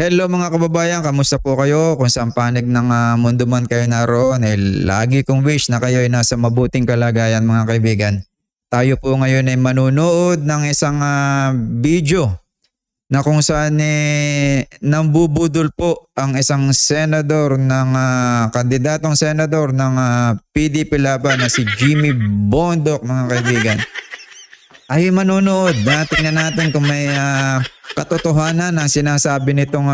Hello mga kababayan, kamusta po kayo? Kung saan panig ng mundo man kayo naroon, lagi kong wish na kayo ay nasa mabuting kalagayan mga kaibigan. Tayo po ngayon ay manunood ng isang video na kung saan nambubudol po ang isang senador ng kandidatong senador ng PDP Laban na si Jimmy Bondoc mga kaibigan. Ay manonood na tingnan natin kung may katotohanan ang sinasabi nitong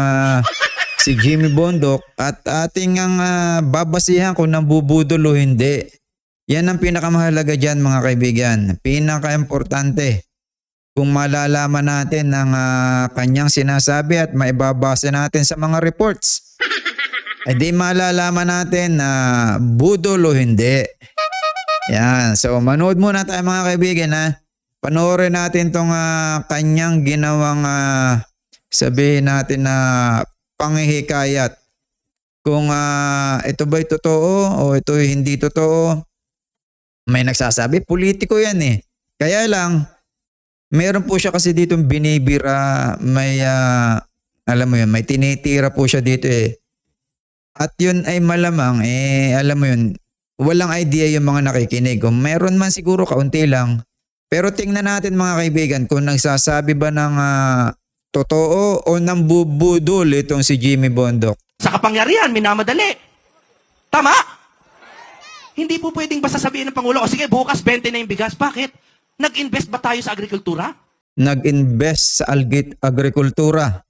si Jimmy Bondoc at ating ang babasihan kung nambubudol o hindi. Yan ang pinakamahalaga dyan mga kaibigan. Pinaka-importante kung malalaman natin ang kanyang sinasabi at maibabase natin sa mga reports. Ay di malalaman natin na budol o hindi. Yan. So manood muna tayo mga kaibigan ha. Panoorin natin tong kanyang ginawang sabihin natin na panghihikayat. Kung ito ba'y totoo o ito hindi totoo. May nagsasabi, politiko yan eh. Kaya lang, meron po siya kasi ditong binibira, may alam mo yun, may tinitira po siya dito eh. At yun ay malamang alam mo yun, walang idea yung mga nakikinig. Kung meron man siguro kaunti lang. Pero tingnan natin mga kaibigan kung nagsasabi ba ng totoo o nambubudol itong si Jimmy Bondoc. Sa kapangyarihan, minamadali. Tama? Hindi po pwedeng basta sabihin ng Pangulo, o sige, bukas 20 na yung bigas. Bakit? Nag-invest ba tayo sa agrikultura? Nag-invest sa agrikultura.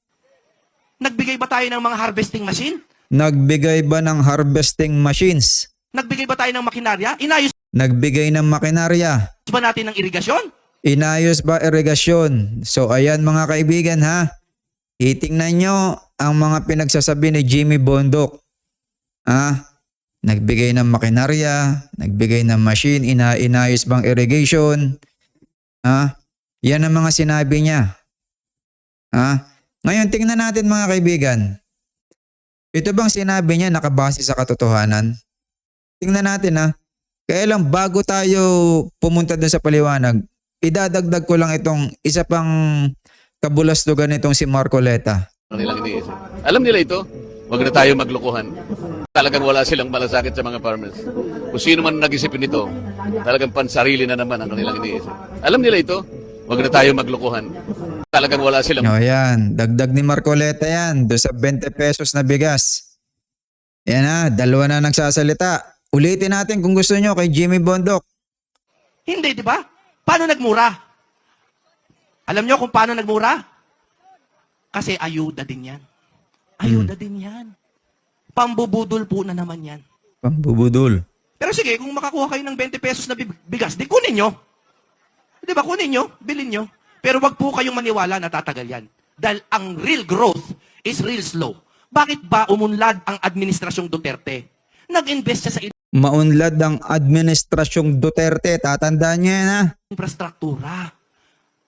Nagbigay ba tayo ng mga harvesting machine? Nagbigay ba ng harvesting machines? Nagbigay ba tayo ng makinarya? Inayos Nagbigay ng makinarya. ba natin ng irigasyon? Inayos ba irigasyon? So ayan mga kaibigan ha. Itingnan nyo ang mga pinagsasabi ni Jimmy Bondoc. Nagbigay ng makinarya, nagbigay ng machine, inayos bang irrigation? Yan ang mga sinabi niya. Ngayon tingnan natin mga kaibigan. Ito bang sinabi niya nakabase sa katotohanan? Tingnan natin ha. Kaya lang bago tayo pumunta dun sa paliwanag, idadagdag ko lang itong isa pang kabulastugan nitong si Marcoleta. Nilang iniisip. Alam nila ito, wag na tayo maglokohan. Talagang wala silang malasakit sa mga farmers. Kung sino man nag-isipin ito, talagang pansarili na naman ang kanilang iniisip. Alam nila ito, wag na tayo maglokohan. Talagang wala silang... O yan, dagdag ni Marcoleta yan, doon sa 20 pesos na bigas. Yan ha, dalawa na nagsasalita. Ulitin natin kung gusto nyo kay Jimmy Bondoc. Hindi, di ba? Paano nagmura? Alam nyo kung paano nagmura? Kasi ayuda din yan. Ayuda din yan. Pambubudol po na naman yan. Pambubudol. Pero sige, kung makakuha kayo ng 20 pesos na bigas, di kunin nyo. Di ba, kunin nyo, bilhin nyo. Pero wag po kayong maniwala na tatagal yan. Dahil ang real growth is real slow. Bakit ba umunlad ang administrasyong Duterte? Nag-invest siya sa Maunlad ang administrasyong Duterte. Tatandaan niyo yan ha. infrastruktura.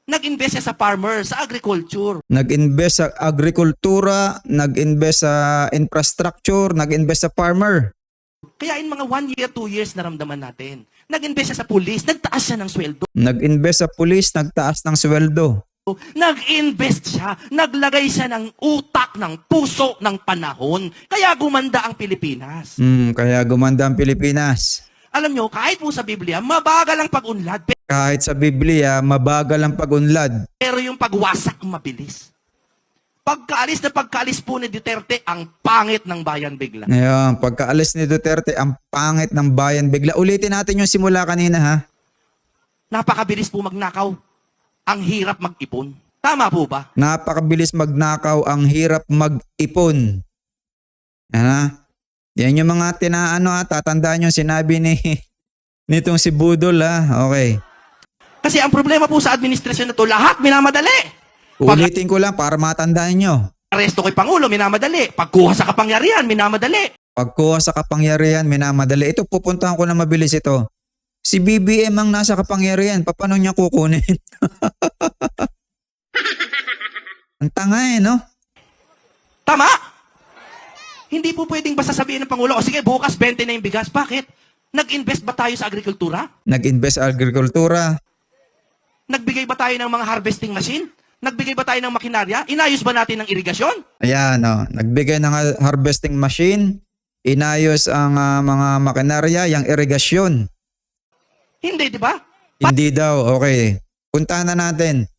Nag-invest siya sa farmer, sa agriculture. Nag-invest sa agrikultura, nag-invest sa infrastructure, nag-invest sa farmer. Kaya in mga 1 year, 2 years naramdaman natin. Nag-invest siya sa police, nagtaas siya ng sweldo. Nag-invest sa pulis, nagtaas ng sweldo. Nag-invest siya, naglagay siya ng utak, ng puso, ng panahon. Kaya gumanda ang Pilipinas. Kaya gumanda ang Pilipinas. Alam nyo, kahit po sa Biblia, mabagal ang pag-unlad. Kahit sa Biblia, mabagal ang pag-unlad. Pero yung pagwasak, mabilis. Pagkaalis po ni Duterte, ang pangit ng bayan bigla. Ngayon, pagkaalis ni Duterte, ang pangit ng bayan bigla. Ulitin natin yung simula kanina ha. Napakabilis po magnakaw. Ang hirap mag-ipon. Tama po ba? Napakabilis magnakaw, ang hirap mag-ipon. Yan yung mga tatandaan yung sinabi nitong si Budol ha. Okay. Kasi ang problema po sa administrasyon na to, lahat minamadali. Ulitin ko lang para matandaan nyo. Aresto kay Pangulo, minamadali. Pagkuha sa kapangyarihan, minamadali. Pagkuha sa kapangyarihan, minamadali. Ito, pupuntahan ko na mabilis ito. Si BBM ang nasa kapangyarihan. Paano niya kukunin? Ang tanga no? Tama? Hindi po pwedeng basta sabihin ng Pangulo, o sige, bukas 20 na yung bigas. Bakit? Nag-invest ba tayo sa agrikultura? Nag-invest sa agrikultura. Nagbigay ba tayo ng mga harvesting machine? Nagbigay ba tayo ng makinarya? Inayos ba natin ng irigasyon? Ayan, nagbigay ng harvesting machine, inayos ang mga makinarya, yung irigasyon. Hindi, di ba? Hindi daw, okay. Puntahan na natin.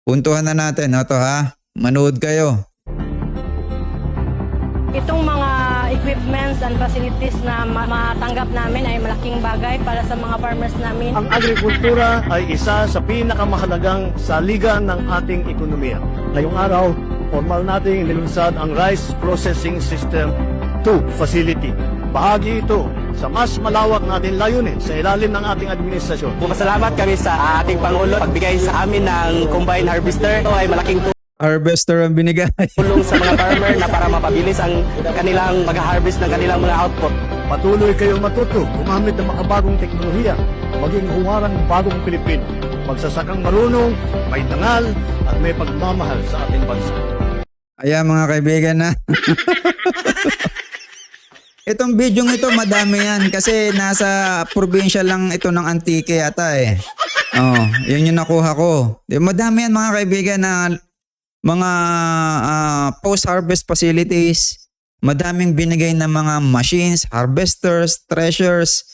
Puntuhan na natin. Ito ha, manood kayo. Itong mga equipments and facilities na matanggap namin ay malaking bagay para sa mga farmers namin. Ang agrikultura ay isa sa pinakamahalagang saligan ng ating ekonomiya. Ngayong araw, formal nating nilunsad ang Rice Processing System 2 Facility. Bahagi ito sa mas malawak natin layunin sa ilalim ng ating administrasyon. Pasalamat kami sa ating Pangulo. Pagbigay sa amin ng combine harvester, ito ay malaking Harvester ang binigay. tulong sa mga farmer na para mapabilis ang kanilang mag-harvest ng kanilang mga output. Patuloy kayong matuto, gumamit ng makabagong teknolohiya, maging huwarang bagong Pilipino. Magsasakang marunong, may dangal, at may pagmamahal sa ating bansa. Ayan mga kaibigan na. Itong video ito madami yan kasi nasa probinsya lang ito ng Antique yata eh. Oh, yun yung nakuha ko. Madami yan mga kaibigan na mga post-harvest facilities. Madaming binigay na mga machines, harvesters, threshers,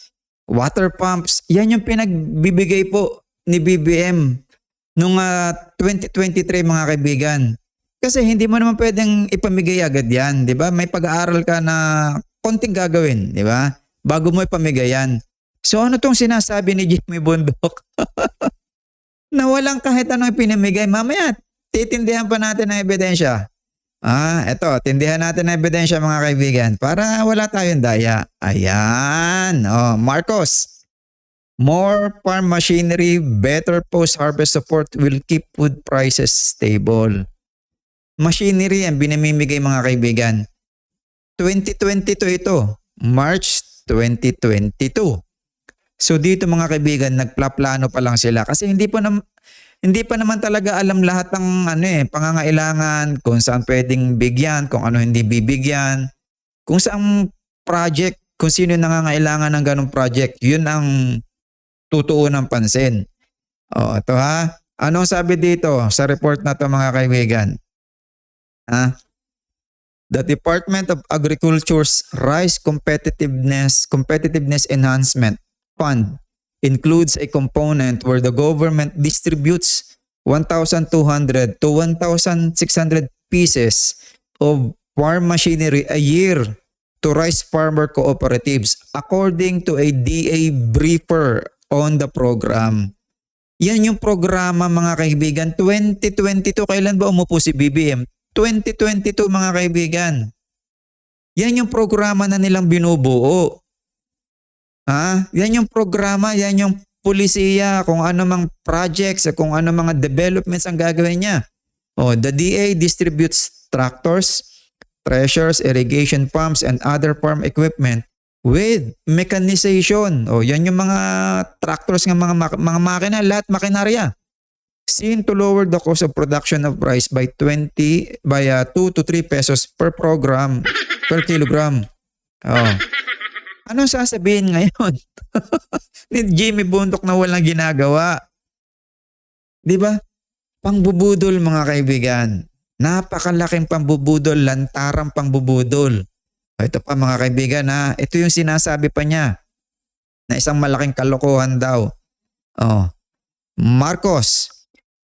water pumps. Yan yung pinagbibigay po ni BBM nung 2023 mga kaibigan. Kasi hindi mo naman pwedeng ipamigay agad yan, di ba? May pag-aaral ka na konting gagawin, di ba? Bago mo ipamigay yan. So ano tong sinasabi ni Jimmy Bundok? Na walang kahit anong pinamigay. Mamaya, titindihan pa natin ang ebidensya. Eto, tindihan natin ang ebidensya mga kaibigan para wala tayong daya. Ayan. Marcos. More farm machinery, better post-harvest support will keep food prices stable. Machinery ang binamimigay mga kaibigan. 2022 ito. March 2022. So dito mga kaibigan, nagplaplano pa lang sila kasi hindi pa naman talaga alam lahat ng pangangailangan, kung saan pwedeng bigyan, kung ano hindi bibigyan, kung saan project, kung sino nangangailangan ng ganong project, yun ang tutuunan ng pansin. Ito ha. Anong sabi dito sa report na to mga kaibigan? The Department of Agriculture's Rice Competitiveness Enhancement Fund includes a component where the government distributes 1,200 to 1,600 pieces of farm machinery a year to rice farmer cooperatives according to a DA briefer on the program. Yan yung programa mga kaibigan. 2022, kailan ba umupo si BBM? 2022 mga kaibigan. Yan yung programa na nilang binubuo. Yan yung programa, yan yung pulisiya, kung ano mang projects, kung ano mga developments ang gagawin niya. The DA distributes tractors, threshers, irrigation pumps, and other farm equipment with mechanization. Yan yung mga tractors ng mga makina, lahat makinarya. Seen to lower the cost of production of rice by 2 to 3 pesos per program, per kilogram. Anong sasabihin ngayon? Ni Jimmy Bundok na walang ginagawa. Di ba? Pangbubudol mga kaibigan. Napakalaking pangbubudol, lantarang pangbubudol. Ito pa mga kaibigan ito yung sinasabi pa niya na isang malaking kalokohan daw. Marcos,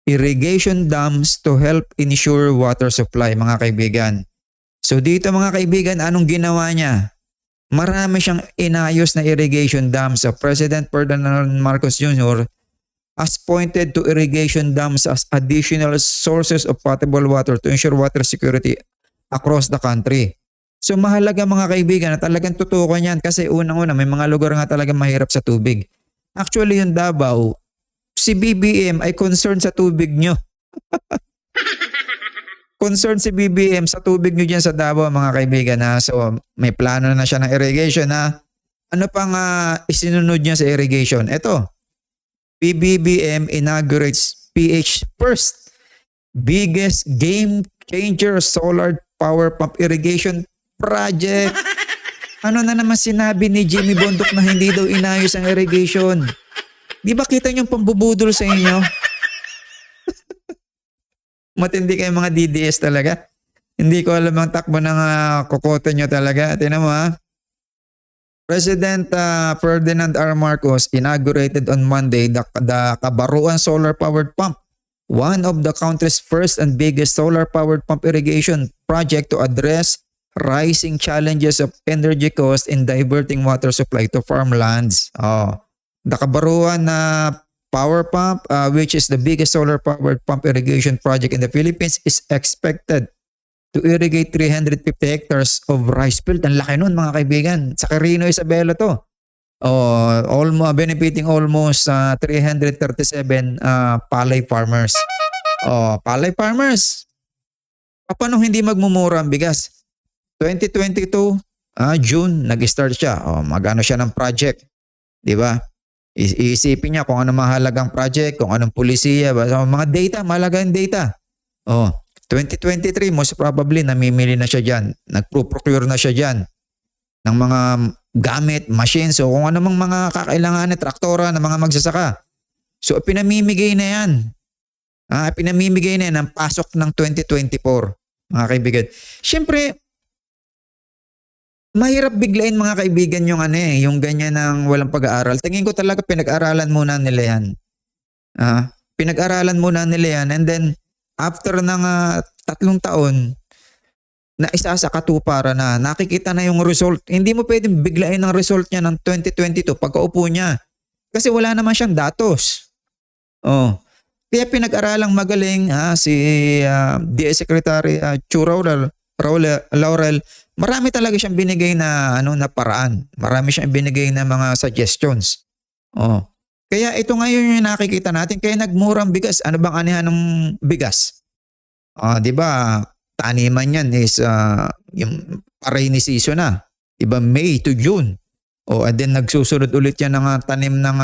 irrigation dams to help ensure water supply mga kaibigan. So dito mga kaibigan, anong ginawa niya? Marami siyang inayos na irrigation dams. President Ferdinand Marcos Jr. has pointed to irrigation dams as additional sources of potable water to ensure water security across the country. So mahalaga mga kaibigan na talagang tutukan yan kasi unang-una may mga lugar nga talagang mahirap sa tubig. Actually yung Davao, si BBM ay concerned sa tubig nyo. Concerned si BBM sa tubig nyo dyan sa Davao mga kaibigan So may plano na siya ng irrigation Ano pang isinunod niya sa irrigation? Ito, PBBM inaugurates PH First biggest game changer solar power pump irrigation project. Ano na naman sinabi ni Jimmy Bundok na hindi daw inayos ang irrigation? Di ba kita niyong pambubudol sa inyo? Matindi kayo mga DDS talaga. Hindi ko alam ang takbo ng kokote nyo talaga. Tingnan mo President Ferdinand R. Marcos inaugurated on Monday the Kabaruan Solar Powered Pump, one of the country's first and biggest solar powered pump irrigation project to address rising challenges of energy cost in diverting water supply to farmlands. The Kabaruan Power Pump, which is the biggest solar powered pump irrigation project in the Philippines, is expected to irrigate 350 hectares of rice field. Ang laki nun mga kaibigan. Sa Quirino Isabela to. Benefiting almost 337 palay farmers. Palay farmers. Paano hindi magmumura ang bigas? 2022, June, nag-start siya. Magano siya ng project. Di ba? Iisipin niya kung ano mahalagang project, kung anong pulisiya. Mga data, mahalagang data. 2023, most probably, namimili na siya dyan. Nag-procure na siya dyan ng mga gamit, machines, o kung anong mga kakailangan, traktora ng mga magsasaka. So, pinamimigay na yan. Pinamimigay na yan ang pasok ng 2024, mga kaibigan. Siyempre, mahirap biglain mga kaibigan yung ganyan ng walang pag-aaral. Tingin ko talaga pinag-aralan muna nila yan. Pinag-aralan muna nila yan, and then after ng 3 taon na isa sa katuparan na nakikita na yung result. Hindi mo pwedeng biglain ang result niya ng 2022 pagkaupo niya. Kasi wala naman siyang datos. Kaya pinag-aralang magaling si DS Secretary Chu Laurel. Marami talaga siyang binigay na na paraan. Marami siyang binigay na mga suggestions. Kaya ito ngayon yung nakikita natin. Kaya nagmurang bigas. Ano bang anihan ng bigas? Di ba? Taniman yan is yung rainy season na. Diba May to June. And then nagsusunod ulit yan ng tanim ng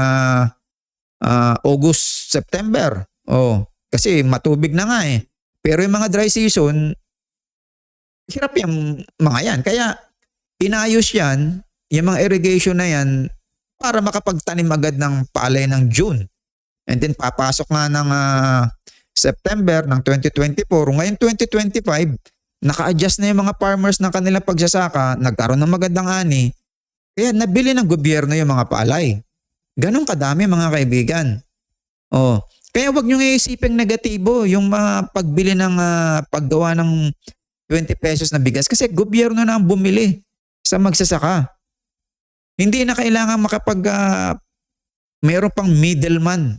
August, September. Kasi matubig na nga eh. Pero yung mga dry season, hirap yung mga yan. Kaya inayos yan, yung mga irrigation na yan, para makapagtanim agad ng palay ng June. And then papasok nga ng September ng 2024. Ngayon 2025, naka-adjust na yung mga farmers ng kanilang pagsasaka, nagkaroon ng magandang ani, kaya nabili ng gobyerno yung mga palay. Ganon kadami mga kaibigan. Kaya wag nyo iisiping negatibo yung mga pagbili ng paggawa ng 20 pesos na bigas kasi gobyerno na ang bumili sa magsasaka. Hindi na kailangan mayroon pang middleman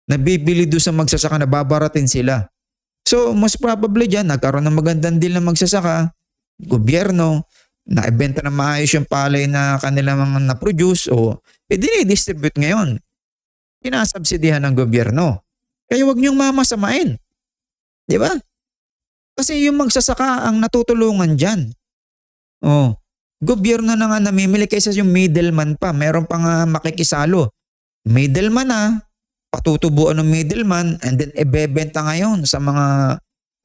na bibili doon sa magsasaka na babaratin sila. So most probably dyan, nagkaroon ng magandang deal ng magsasaka, gobyerno, naibenta na maayos yung palay na kanilang na-produce dinidistribute ngayon. Pinasubsidihan ng gobyerno. Kaya huwag niyong mamasamain. Di ba? Kasi yung magsasaka ang natutulungan dyan. Gobyerno na nga namimili kaysa yung middleman pa. Meron pang makikisalo. Middleman patutubuan ng middleman and then ibebenta ngayon sa mga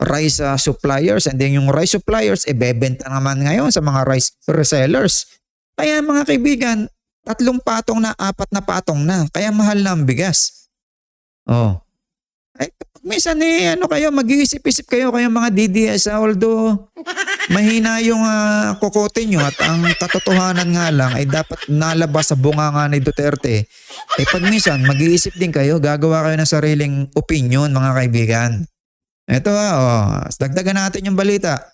rice suppliers, and then yung rice suppliers ibebenta naman ngayon sa mga rice resellers. Kaya mga kaibigan, 3 patong na, 4 na patong na. Kaya mahal na ang bigas. Minsan kayo, mag-iisip-isip kayo mga DDS, although mahina yung kokote nyo at ang katotohanan nga lang ay dapat nalabas sa bunganga ni Duterte. Pag minsan, mag-iisip din kayo, gagawa kayo ng sariling opinion mga kaibigan. Ito dagdagan natin yung balita.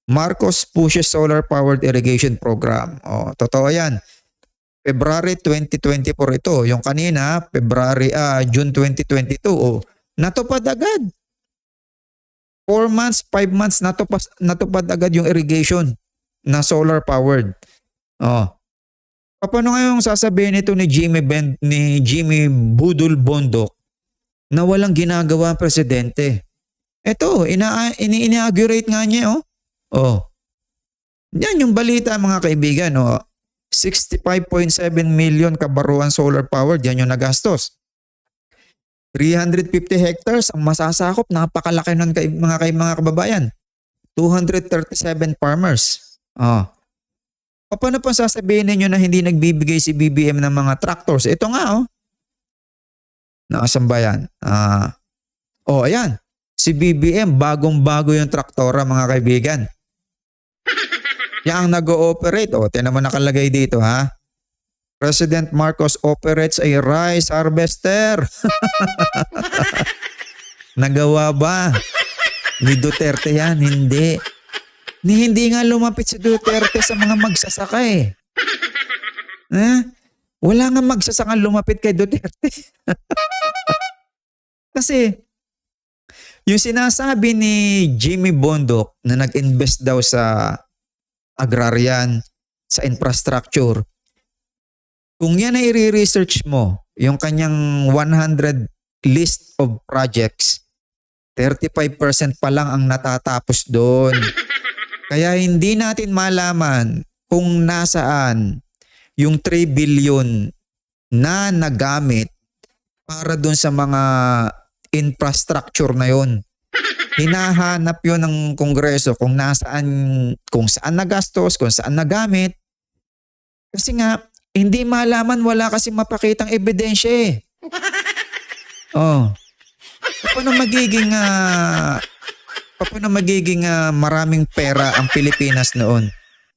Marcos pushes solar powered irrigation program. Totoo yan. February 2024 ito. Yung kanina, June 2022. Natupad agad. 4 months, 5 months, natupad agad yung irrigation na solar powered. Paano ngayong sasabihin ito ni Jimmy Budol Bondok na walang ginagawa ang presidente? Ito, ini-inaugurate nga niya. Yan yung balita mga kaibigan. 65.7 million kabaruan solar powered. Yan yung nagastos. 350 hectares ang masasakop. Napakalaki nun mga kababayan. 237 farmers. Paano pa sasabihin ninyo na hindi nagbibigay si BBM ng mga tractors? Ito nga Nakasan ba yan? Ayan. Si BBM, bagong-bago yung traktora mga kaibigan. Yan ang nag-ooperate. O, tiyan naman nakalagay dito ha. President Marcos operates a rice harvester. Nagawa ba? Ni Duterte yan? Hindi. Hindi nga lumapit si Duterte sa mga magsasaka eh. Wala nga magsasaka lumapit kay Duterte. Kasi yung sinasabi ni Jimmy Bondoc na nag-invest daw sa agrarian, sa infrastructure, kung yan ay i-research mo, yung kanyang 100 list of projects, 35% pa lang ang natatapos doon. Kaya hindi natin malaman kung nasaan yung 3 billion na nagamit para doon sa mga infrastructure na yon. Hinahanap yon ng Kongreso kung saan nagastos, kung saan nagamit. Kasi nga, hindi malaman, wala kasi mapakitang ebidensya eh. Oh. Paano magiging maraming pera ang Pilipinas noon?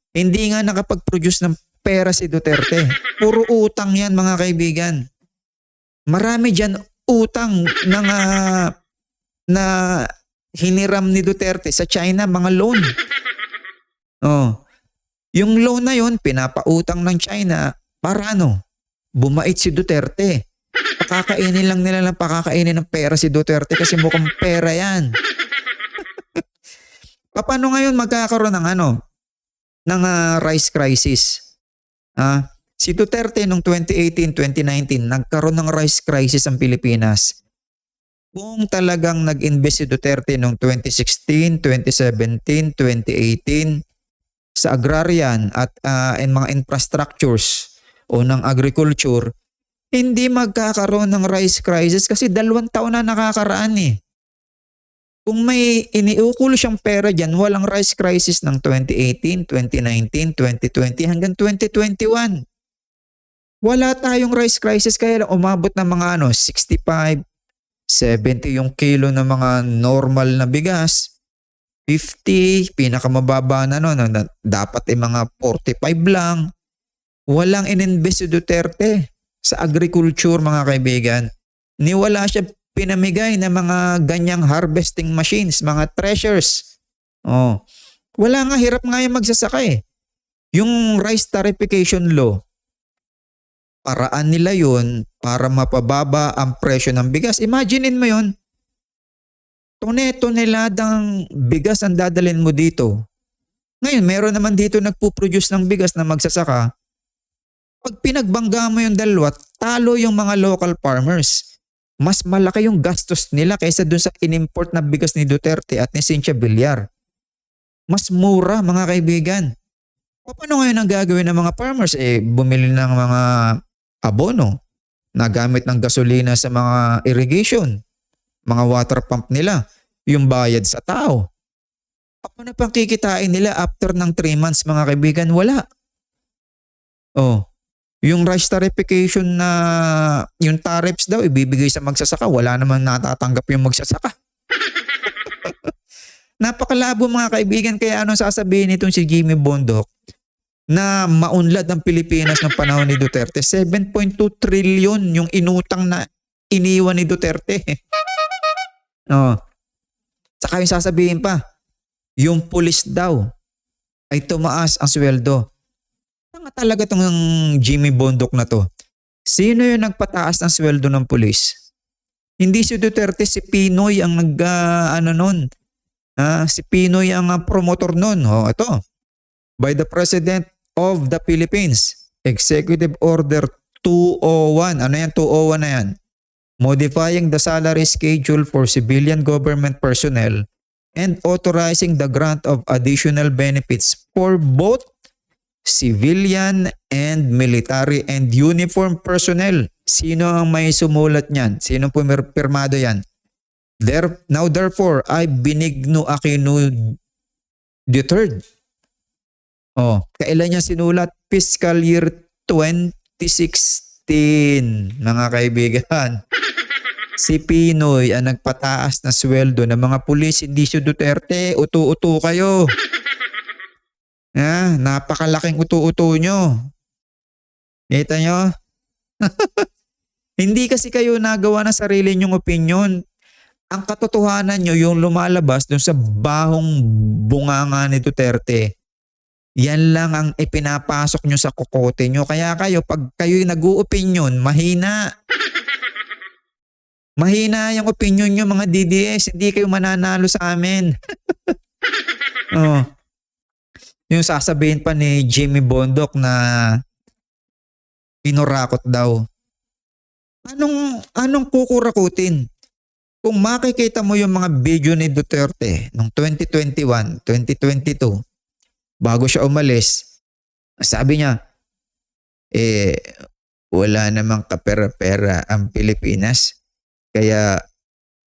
Hindi nga nakapag-produce ng pera si Duterte. Puro utang yan mga kaibigan. Marami dyan utang na hiniram ni Duterte sa China, mga loan. Oh. Yung loan na yon pinapautang ng China para bumait si Duterte. Pakakainin lang nila ng pakakainin ng pera si Duterte kasi mukhang pera yan. Paano ngayon magkakaroon ng rice crisis? Si Duterte noong 2018-2019 nagkaroon ng rice crisis ang Pilipinas. Kung talagang nag-invest si Duterte noong 2016, 2017, 2018 sa agrarian at mga infrastructures o ng agriculture, hindi magkakaroon ng rice crisis kasi 2 taon na nakakaraan eh. Kung may iniukol siyang pera dyan, walang rice crisis ng 2018, 2019, 2020 hanggang 2021. Wala tayong rice crisis kaya lang umabot ng mga 65, 70 yung kilo ng mga normal na bigas. 50, pinakamababa na dapat mga 45 lang. Walang ininvest si Duterte sa agriculture mga kaibigan. Wala siya pinamigay na mga ganyang harvesting machines, mga treasures. Oh. Wala nga, hirap nga yung magsasaka eh. Yung rice tarification law, paraan nila yun para mapababa ang presyo ng bigas. Imaginein mo yun. Toneladang bigas ang dadalhin mo dito. Ngayon, meron naman dito nagpuproduce ng bigas na magsasaka. Pag pinagbangga mo yung dalawa, talo yung mga local farmers. Mas malaki yung gastos nila kaysa dun sa inimport na bigas ni Duterte at ni Cynthia Villar. Mas mura mga kaibigan. Paano ngayon ang gagawin ng mga farmers? Bumili ng mga abono, nagamit ng gasolina sa mga irrigation, mga water pump nila, yung bayad sa tao. Paano pang kikitain nila after ng 3 months mga kaibigan? Wala. Oh. Yung rice tarification na yung tariffs daw ibibigay sa magsasaka, wala namang natatanggap yung magsasaka. Napakalabo mga kaibigan, kaya anong sasabihin nitong si Jimmy Bondoc na maunlad ang Pilipinas ng panahon ni Duterte? 7.2 trillion yung inutang na iniwan ni Duterte. Saka yung sasabihin pa, yung pulis daw ay tumaas ang sweldo. Tanga talaga itong Jimmy Bondoc na to. Sino yung nagpataas ng sweldo ng pulis? Hindi si Duterte, si Pinoy ang si Pinoy ang promotor nun. Ito. By the President of the Philippines, Executive Order 201. Ano yan? 201 na yan. Modifying the salary schedule for civilian government personnel and authorizing the grant of additional benefits for both civilian and military and uniform personnel. Sino ang may sumulat niyan? Sino pumirmado yan? Now therefore, I Benigno Aquino III. Kailan niya sinulat? Fiscal year 2016, mga kaibigan. Si Pinoy ang nagpataas na sweldo ng mga pulis, hindi si Duterte. Utu-utu kayo. Napakalaking utu-utu nyo. Kita nyo? Hindi kasi kayo nagawa ng sarili nyong opinion. Ang katotohanan nyo, yung lumalabas dun sa bahong bunganga ni Duterte, yan lang ang ipinapasok nyo sa kokote nyo. Kaya kayo, pag kayo nag-u-opinion, mahina. Mahina yung opinion nyo mga DDS. Hindi kayo mananalo sa amin. Oh. Yung sasabihin pa ni Jimmy Bondoc na pinurakot daw. Anong kukurakutin? Kung makikita mo yung mga video ni Duterte noong 2021, 2022, bago siya umalis, sabi niya, wala namang kapera-pera ang Pilipinas. Kaya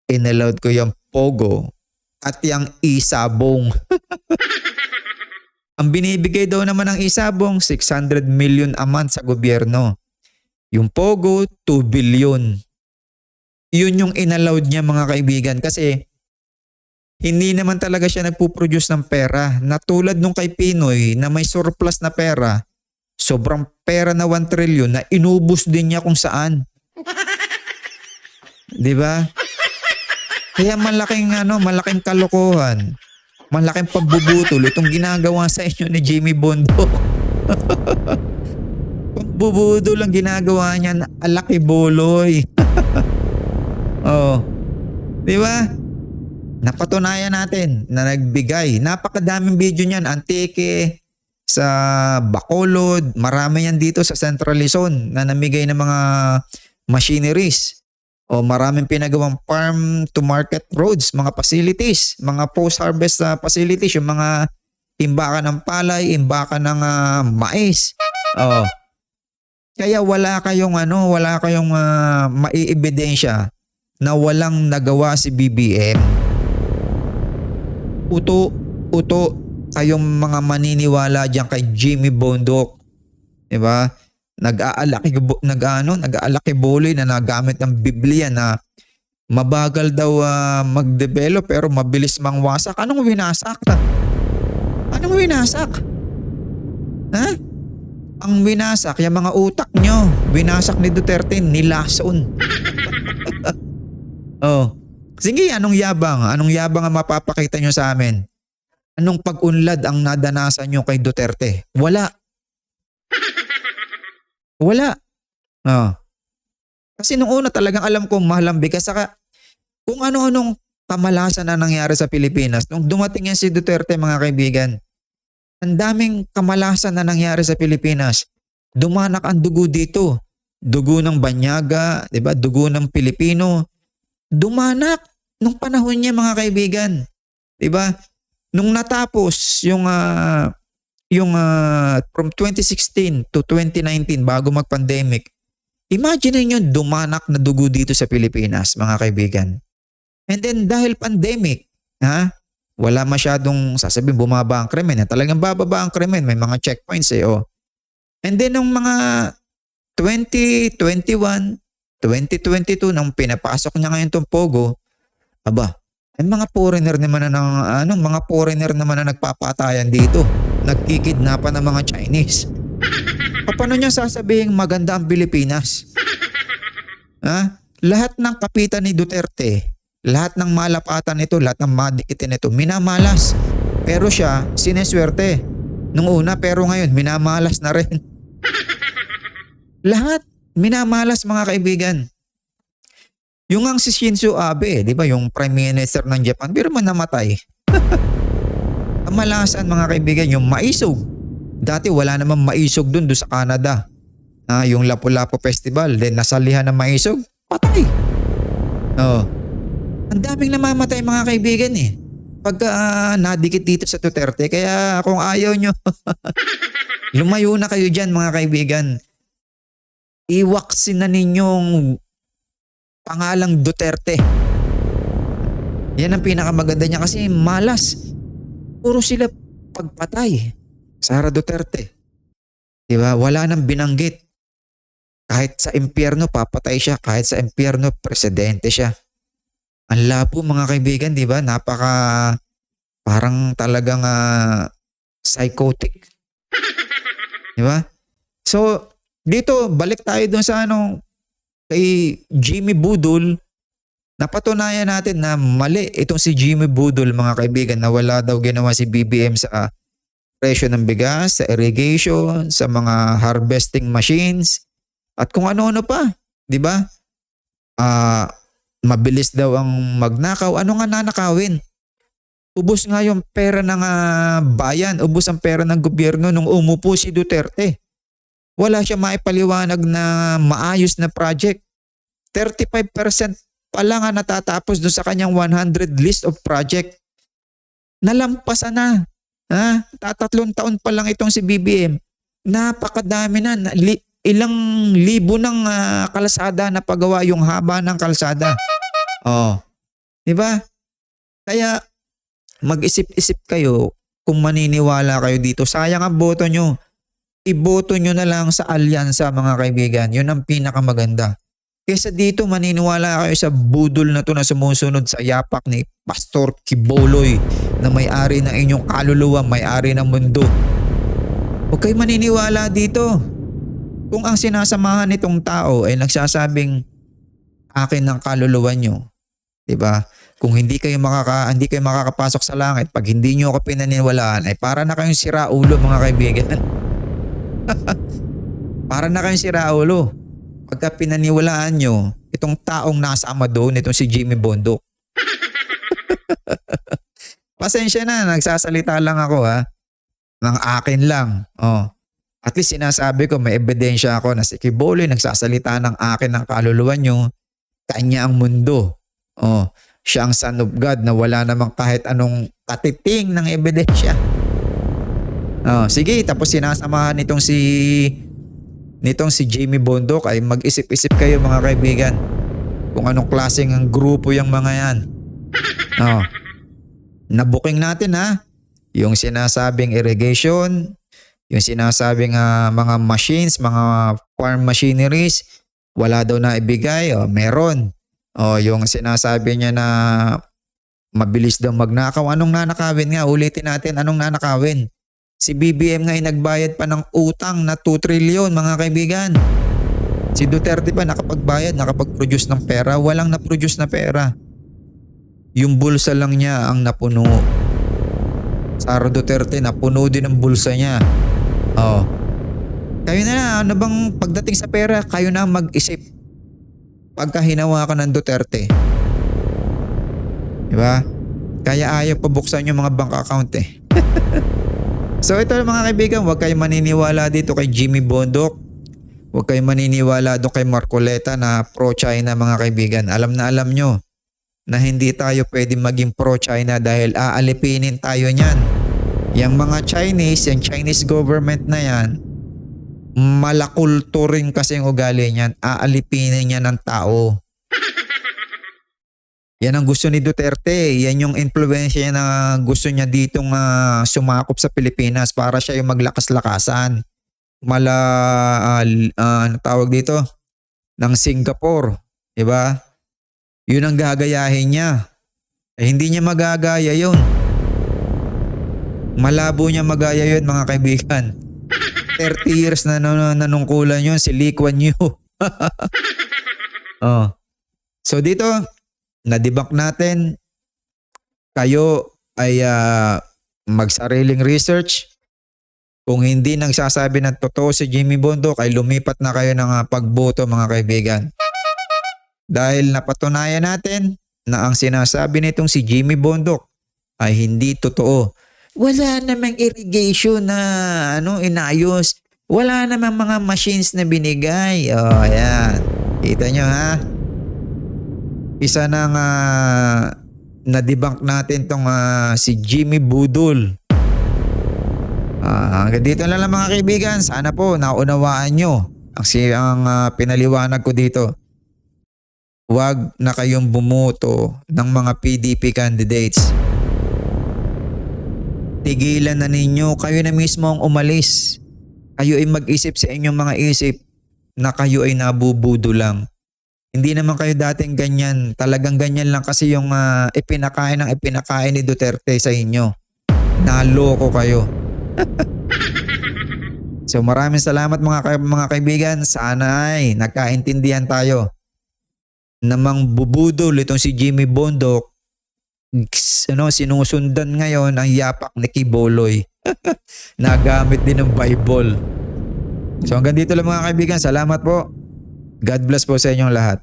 inallowed ko yung pogo at yung isabong. Ang binibigay daw naman ng isabong, 600 million a month sa gobyerno. Yung pogo, 2 billion. Yun yung inallowed niya mga kaibigan kasi hindi naman talaga siya nagpuproduce ng pera. Na tulad nung kay Pinoy na may surplus na pera, sobrang pera na 1 trillion na inubos din niya kung saan. Di ba? Kaya malaking kalokohan, malaking pambubutol itong ginagawa sa inyo ni Jimmy Bondoc. Pambubutol ang ginagawa niya, alaki boloy. Oh. Di ba? Napatunayan natin na nagbigay. Napakadaming video niyan, Antique, sa Bacolod, marami yan dito sa Central Luzon na namigay ng mga machineries. O maraming pinagawang farm to market roads, mga facilities, mga post-harvest facilities, yung mga imbakan ng palay, imbakan ng mais. Oh. Kaya wala kayong maiebidensya na walang nagawa si BBM. Uto kayong mga maniniwala diyan kay Jimmy Bondoc. 'Di ba? Nag-aalaki boloy na nagamit ng Biblia na mabagal daw mag-develop pero mabilis mangwasak. Anong winasak? Anong winasak? Ha? Ang winasak, yung mga utak nyo. Winasak ni Duterte, nilason. Oh. Sige, anong yabang? Anong yabang ang mapapakita nyo sa amin? Anong pag-unlad ang nadanasan nyo kay Duterte? Wala. Wala. Oh. Kasi nung una talagang alam kong mahalambi ka. Saka kung ano-anong kamalasan na nangyari sa Pilipinas. Nung dumating yan si Duterte mga kaibigan, ang daming kamalasan na nangyari sa Pilipinas. Dumanak ang dugo dito. Dugo ng Banyaga, 'di ba? Dugo ng Pilipino. Dumanak nung panahon niya mga kaibigan. 'Di ba? Nung natapos yung from 2016 to 2019 bago mag-pandemic, imagine niyo dumanak na dugo dito sa Pilipinas, mga kaibigan. And then dahil pandemic, wala masyadong sasabihin bumaba ang krimen. Talagang bababa ang krimen, may mga checkpoints oh. And then nung mga 2021, 2022 nang pinapasok niya ngayon tong pogo, mga foreigner naman na nagpapatayan dito. Nagkikidnapan ng mga Chinese. Paano niya sasabihin maganda ang Pilipinas? Lahat ng kapitan ni Duterte, lahat ng malapatan nito, lahat ng madikitin nito, minamalas. Pero siya, sineswerte. Nung una, pero ngayon, minamalas na rin. Lahat, minamalas mga kaibigan. Yung ang si Shinzo Abe, di ba, yung Prime Minister ng Japan, pero man namatay. Kamalasan mga kaibigan, yung maisog. Dati wala namang maisog dun sa Canada. Yung Lapu-Lapu Festival, then nasalihan ng maisog, patay. Oh. Ang daming namamatay mga kaibigan eh. Pagka nadikit dito sa Duterte, kaya kung ayaw nyo, lumayo na kayo dyan mga kaibigan. Iwaksin na ninyong pangalang Duterte. Yan ang pinakamaganda niya kasi malas. Puro sila pagpatay. Sara Duterte. Diba? Wala nang binanggit. Kahit sa impyerno, papatay siya. Kahit sa impyerno, presidente siya. Ang labo mga kaibigan, di ba? Parang talagang psychotic. Di ba? So, dito, balik tayo dun sa kay Jimmy Budol. Napatunayan natin na mali itong si Jimmy Budol mga kaibigan, na wala daw ginawa si BBM sa presyo ng bigas, sa irrigation, sa mga harvesting machines, at kung ano-ano pa. Di ba? Mabilis daw ang magnakaw. Ano nga nanakawin? Ubos nga yung pera ng bayan, ubos ang pera ng gobyerno nung umupo si Duterte. Wala siya maipaliwanag na maayos na project. 35% pa lang ang natatapos doon sa kanyang 100 list of project. Nalampasan na. Tatlong taon pa lang itong si BBM. Napakadami na. Ilang libo ng kalsada na pagawa, yung haba ng kalsada. Oh. Diba? Kaya mag-isip-isip kayo kung maniniwala kayo dito. Sayang ang boto nyo. Iboto nyo na lang sa alyansa mga kaibigan. Yun ang pinakamaganda. Kesa dito maniniwala kayo sa budol na to na sumusunod sa yapak ni Pastor Quiboloy na may-ari ng inyong kaluluwa, may-ari ng mundo. Huwag kayo maniniwala dito. Kung ang sinasamahan nitong tao ay nagsasabing akin ng kaluluwa nyo, diba? Kung hindi kayo makakapasok sa langit, pag hindi nyo ako pinaniwalaan, ay para na kayong siraulo mga kaibigan. Para na kayong siraulo. Pagka pinaniwalaan nyo, itong taong nasama doon, itong si Jimmy Bondoc. Pasensya na, nagsasalita lang ako ng akin lang. Oh. At least sinasabi ko, may ebidensya ako na si Quiboloy nagsasalita ng akin ng kaluluwa nyo, kanya ang mundo. Oh. Siya ang son of God na wala namang kahit anong katiting ng ebidensya. Oh, sige, tapos sinasamahan nitong si Jimmy Bondoc ay mag-isip-isip kayo mga kaibigan kung anong klaseng ang grupo yung mga yan. Oh. Nabuking natin yung sinasabing irrigation, yung sinasabing mga machines, mga farm machineries, wala daw na ibigay, meron. Yung sinasabi niya na mabilis daw magnakaw, anong nanakawin nga? Ulitin natin, anong nanakawin? Si BBM nga ay nagbayad pa ng utang na 2 trillion mga kaibigan. Si Duterte pa nakapagbayad, nakapag-produce ng pera, walang na-produce na pera. Yung bulsa lang niya ang napuno. Sara Duterte napuno din ang bulsa niya. Kayo na, ano bang pagdating sa pera, kayo na mag-isip. Pagka hinawakan ng Duterte. Diba? Kaya ayaw pabuksan yung mga bank account eh. So ito mga kaibigan, huwag kayong maniniwala dito kay Jimmy Bondoc. Huwag kayong maniniwala doon kay Marcoleta na pro-China mga kaibigan. Alam na alam nyo na hindi tayo pwede maging pro-China dahil aalipinin tayo niyan. Yung mga Chinese, yung Chinese government na yan, malakulto rin kasi yung ugali niyan. Aalipinin niya ng tao. Yan ang gusto ni Duterte. Yan yung influensya niya na gusto niya ditong sumakop sa Pilipinas para siya yung maglakas-lakasan. Ano tawag dito? Ng Singapore. Diba? Yun ang gagayahin niya. Hindi niya magagaya yun. Malabo niya magaya yun mga kaibigan. 30 years na nanungkulan yun si Lee Kuan Yew. So dito, na-debunk natin, kayo ay magsariling research. Kung hindi nagsasabi ng totoo si Jimmy Bondoc, ay lumipat na kayo ng pagboto mga kaibigan. Dahil napatunayan natin na ang sinasabi nitong si Jimmy Bondoc ay hindi totoo. Wala namang irrigation na inayos. Wala namang mga machines na binigay. Ayan. Kita nyo Isa nang na-debunk natin tong si Jimmy Budol. Hanggang dito na lang mga kaibigan. Sana po naunawaan nyo ang pinaliwanag ko dito. Huwag na kayong bumoto ng mga PDP candidates. Tigilan na ninyo. Kayo na mismo ang umalis. Kayo ay mag-isip sa inyong mga isip. na kayo ay nabubudo lang. Hindi naman kayo dating ganyan. Talagang ganyan lang kasi yung ipinakain ni Duterte sa inyo. Naloko kayo. So maraming salamat mga kaibigan. Sana ay nagkaintindihan tayo. Namang bubudol itong si Jimmy Bondoc. Sinusundan ngayon ang yapak ni Kiboloy. Nagamit din ng Bible. So hanggang dito lang mga kaibigan. Salamat po. God bless po sa inyong lahat.